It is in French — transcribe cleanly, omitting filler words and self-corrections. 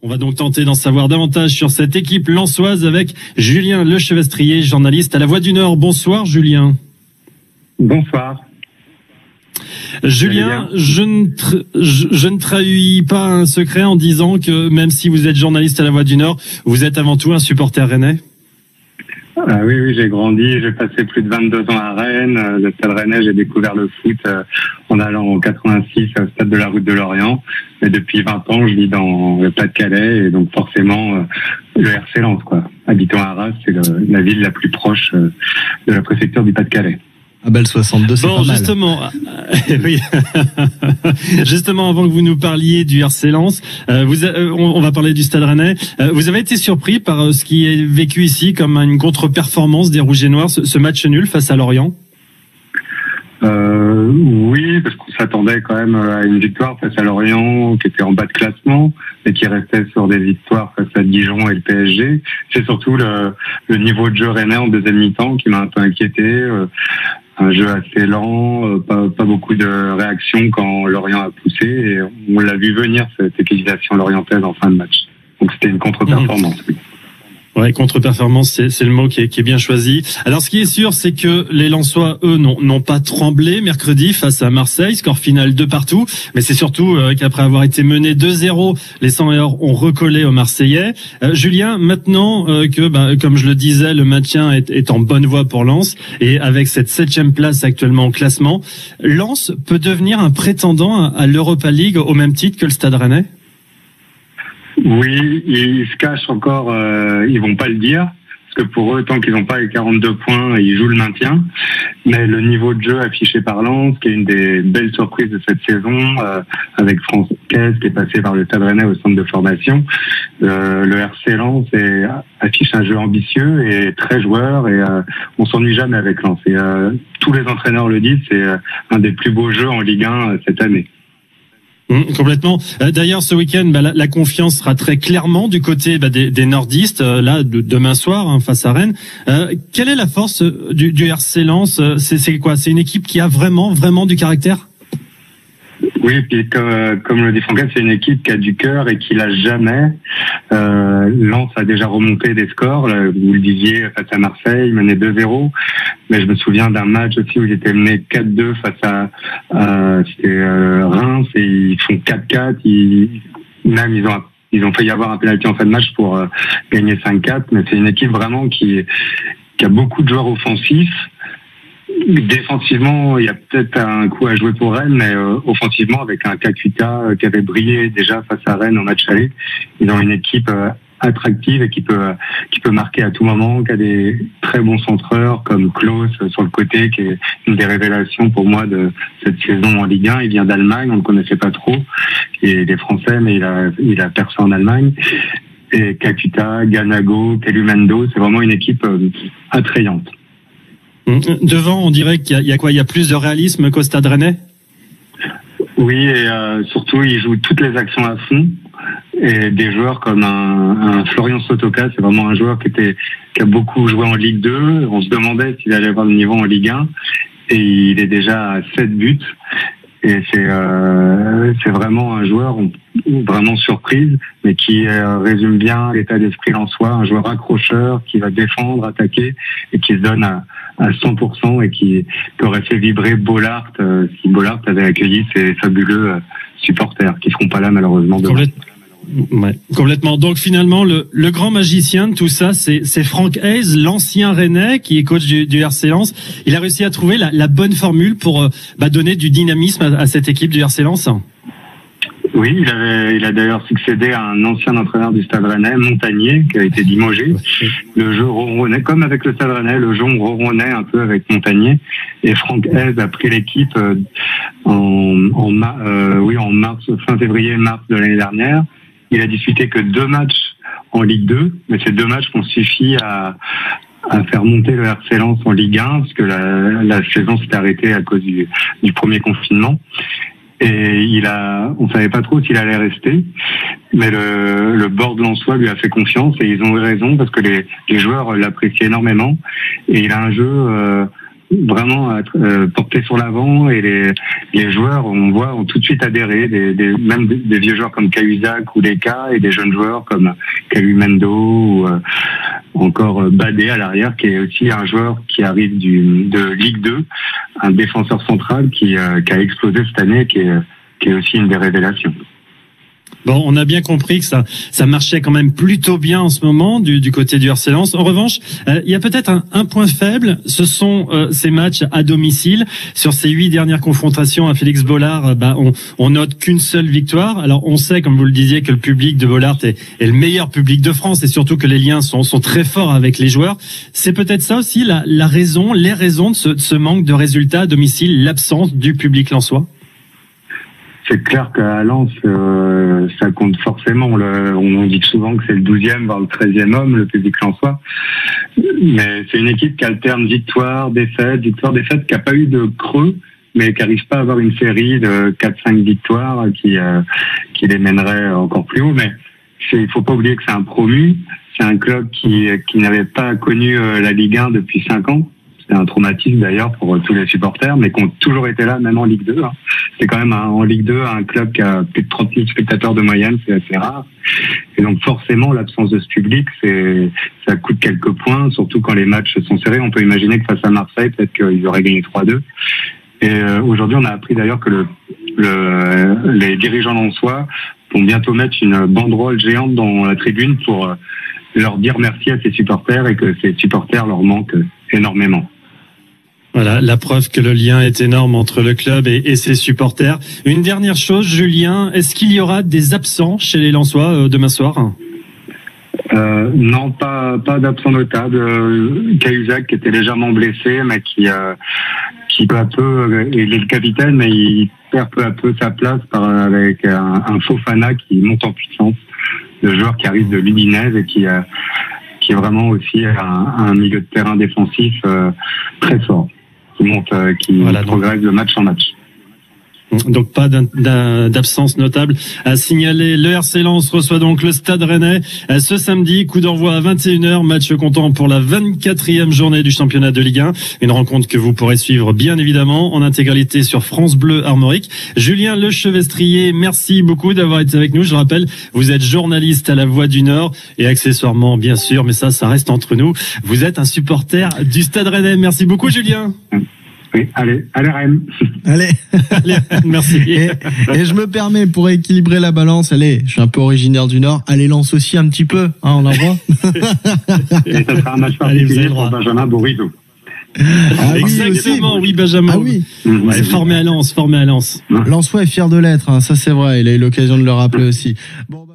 On va donc tenter d'en savoir davantage sur cette équipe lensoise avec Julien Lechevestrier, journaliste à La Voix du Nord. Bonsoir Julien. Bonsoir. Julien, je ne trahis pas un secret en disant que même si vous êtes journaliste à La Voix du Nord, vous êtes avant tout un supporter rennais. Oui, j'ai grandi, j'ai passé plus de 22 ans à Rennes. Le Stade Rennais, j'ai découvert le foot en allant en 86 au Stade de la Route de Lorient. Et depuis 20 ans, je vis dans le Pas-de-Calais et donc forcément le RC Lens, quoi. Habitant à Arras, c'est la ville la plus proche de la préfecture du Pas-de-Calais. Ah ben le 62, c'est bon, pas mal. Justement, oui. Justement, avant que vous nous parliez du RC Lens, on va parler du Stade Rennais. Vous avez été surpris par ce qui est vécu ici comme une contre-performance des Rouges et Noirs, ce match nul face à Lorient? Oui, parce qu'on s'attendait quand même à une victoire face à Lorient qui était en bas de classement et qui restait sur des victoires face à Dijon et le PSG. C'est surtout le niveau de jeu rennais en deuxième mi-temps qui m'a un peu inquiété. Un jeu assez lent, pas beaucoup de réactions quand Lorient a poussé et on l'a vu venir cette égalisation lorientaise en fin de match. Donc c'était une contre-performance. Oui. Ouais, contre-performance, c'est le mot qui est bien choisi. Alors, ce qui est sûr, c'est que les Lensois, eux, n'ont pas tremblé mercredi face à Marseille, score final 2 partout. Mais c'est surtout qu'après avoir été menés 2-0, les 100 ont recollé aux Marseillais. Julien, maintenant que, comme je le disais, le maintien est en bonne voie pour Lens, et avec cette 7e place actuellement au classement, Lens peut devenir un prétendant à l'Europa League au même titre que le Stade Rennais? Oui, ils se cachent encore, ils vont pas le dire, parce que pour eux, tant qu'ils n'ont pas les 42 points, ils jouent le maintien. Mais le niveau de jeu affiché par Lens, qui est une des belles surprises de cette saison, avec Francaise qui est passé par le Stade Rennais au centre de formation, le RC Lens affiche un jeu ambitieux et très joueur, et on s'ennuie jamais avec Lens. Et tous les entraîneurs le disent, c'est un des plus beaux jeux en Ligue 1 cette année. Complètement. D'ailleurs, ce week-end, la confiance sera très clairement du côté des nordistes, demain soir, face à Rennes. Quelle est la force du RC Lens? C'est quoi? C'est une équipe qui a vraiment du caractère? Oui, puis comme le dit Francaise, c'est une équipe qui a du cœur et qui lâche jamais. Lens a déjà remonté des scores, là, vous le disiez, face à Marseille, mené 2-0. Mais je me souviens d'un match aussi où ils étaient menés 4-2 face à Reims, et ils font 4-4. Ils ont failli avoir un pénalty en fin de match pour gagner 5-4. Mais c'est une équipe vraiment qui a beaucoup de joueurs offensifs. Défensivement, il y a peut-être un coup à jouer pour Rennes, mais offensivement, avec un Kakuta qui avait brillé déjà face à Rennes au match aller, ils ont une équipe attractive et qui peut marquer à tout moment, qui a des très bons centreurs comme Klaus sur le côté, qui est une des révélations pour moi de cette saison en Ligue 1. Il vient d'Allemagne, on ne le connaissait pas trop, il est français, mais il a percé en Allemagne. Et Kakuta, Ganago, Kelumendo, c'est vraiment une équipe attrayante. Devant, on dirait qu'il y a quoi? Il y a plus de réalisme qu'au Stade Rennais? Oui, et surtout, ils jouent toutes les actions à fond. Et des joueurs comme un Florian Sotoka, c'est vraiment un joueur qui a beaucoup joué en Ligue 2. On se demandait s'il allait avoir le niveau en Ligue 1. Et il est déjà à 7 buts. Et c'est vraiment un joueur vraiment surprise, mais qui résume bien l'état d'esprit lensois, un joueur accrocheur qui va défendre, attaquer et qui se donne à 100% et qui aurait fait vibrer Bollard si Bollard avait accueilli ses fabuleux supporters qui seront pas là malheureusement demain. Ouais, complètement. Donc finalement, le grand magicien de tout ça, c'est Franck Hayes, l'ancien Rennais qui est coach du RC Lens. Il a réussi à trouver la bonne formule pour donner du dynamisme à cette équipe du RC Lens. Oui, il a d'ailleurs succédé à un ancien entraîneur du Stade Rennais, Montagnier, qui a été limogé. Le jeu ronronnait, comme avec le Stade Rennais, le jeu ronronnait un peu avec Montagnier. Et Franck Hayes a pris l'équipe en mars, fin février-mars de l'année dernière. Il a disputé que 2 matchs en Ligue 2, mais ces 2 matchs ont suffi à faire monter le RC Lens en Ligue 1, parce que la saison s'est arrêtée à cause du premier confinement. Et on savait pas trop s'il allait rester, mais le board lensois lui a fait confiance et ils ont eu raison parce que les joueurs l'apprécient énormément et il a un jeu vraiment porté sur l'avant, et les joueurs, on voit, ont tout de suite adhéré, même des vieux joueurs comme Cahuzac ou Leka, et des jeunes joueurs comme Calumendo ou encore Badé à l'arrière, qui est aussi un joueur qui arrive de Ligue 2, un défenseur central qui a explosé cette année, qui est aussi une des révélations. Bon, on a bien compris que ça marchait quand même plutôt bien en ce moment du côté du RC Lens. En revanche, il y a peut-être un point faible. Ce sont ces matchs à domicile. Sur ces 8 dernières confrontations à Félix Bollard, on note qu'une seule victoire. Alors, on sait, comme vous le disiez, que le public de Bollard est le meilleur public de France, et surtout que les liens sont très forts avec les joueurs. C'est peut-être ça aussi les raisons de ce manque de résultats à domicile, l'absence du public lensois. C'est clair qu'à Lens, ça compte forcément. On dit souvent que c'est le 12e, voire le 13e homme, le public lensois. Mais c'est une équipe qui alterne victoire-défaite, qui n'a pas eu de creux, mais qui n'arrive pas à avoir une série de 4-5 victoires qui les mènerait encore plus haut. Mais il faut pas oublier que c'est un promu. C'est un club qui n'avait pas connu la Ligue 1 depuis 5 ans. C'est un traumatisme d'ailleurs pour tous les supporters, mais qui ont toujours été là, même en Ligue 2. C'est quand même en Ligue 2 un club qui a plus de 30 000 spectateurs de moyenne, c'est assez rare. Et donc forcément, l'absence de ce public, ça coûte quelques points, surtout quand les matchs sont serrés. On peut imaginer que face à Marseille, peut-être qu'ils auraient gagné 3-2. Et aujourd'hui, on a appris d'ailleurs que les dirigeants lensois vont bientôt mettre une banderole géante dans la tribune pour leur dire merci à ses supporters, et que ces supporters leur manquent énormément. Voilà, la preuve que le lien est énorme entre le club et ses supporters. Une dernière chose, Julien, est-ce qu'il y aura des absents chez les Lensois demain soir ? Non, pas d'absents notables. Cahuzac qui était légèrement blessé, mais qui peu à peu, il est le capitaine, mais il perd peu à peu sa place avec un Fofana qui monte en puissance, le joueur qui arrive de l'Udinese et qui est vraiment aussi un milieu de terrain défensif très fort, qui progresse de match en match. Donc pas d'absence notable à signaler. Le RC Lens reçoit donc le Stade Rennais ce samedi, coup d'envoi à 21h, match comptant pour la 24e journée du championnat de Ligue 1. Une rencontre que vous pourrez suivre bien évidemment en intégralité sur France Bleu Armorique. Julien Lechevestrier, merci beaucoup d'avoir été avec nous. Je le rappelle, vous êtes journaliste à La Voix du Nord et accessoirement, bien sûr, mais ça reste entre nous, vous êtes un supporter du Stade Rennais. Merci beaucoup Julien. Oui, allez Rennes. Allez, merci. Et je me permets, pour équilibrer la balance, je suis un peu originaire du Nord, allez Lens aussi un petit peu, on envoie. Et ça sera un match particulier pour Benjamin Bourigeaud. Exactement, oui Benjamin. Ah oui. Formé à Lens. Lensois est fier de l'être, ça c'est vrai, il a eu l'occasion de le rappeler aussi. Bon,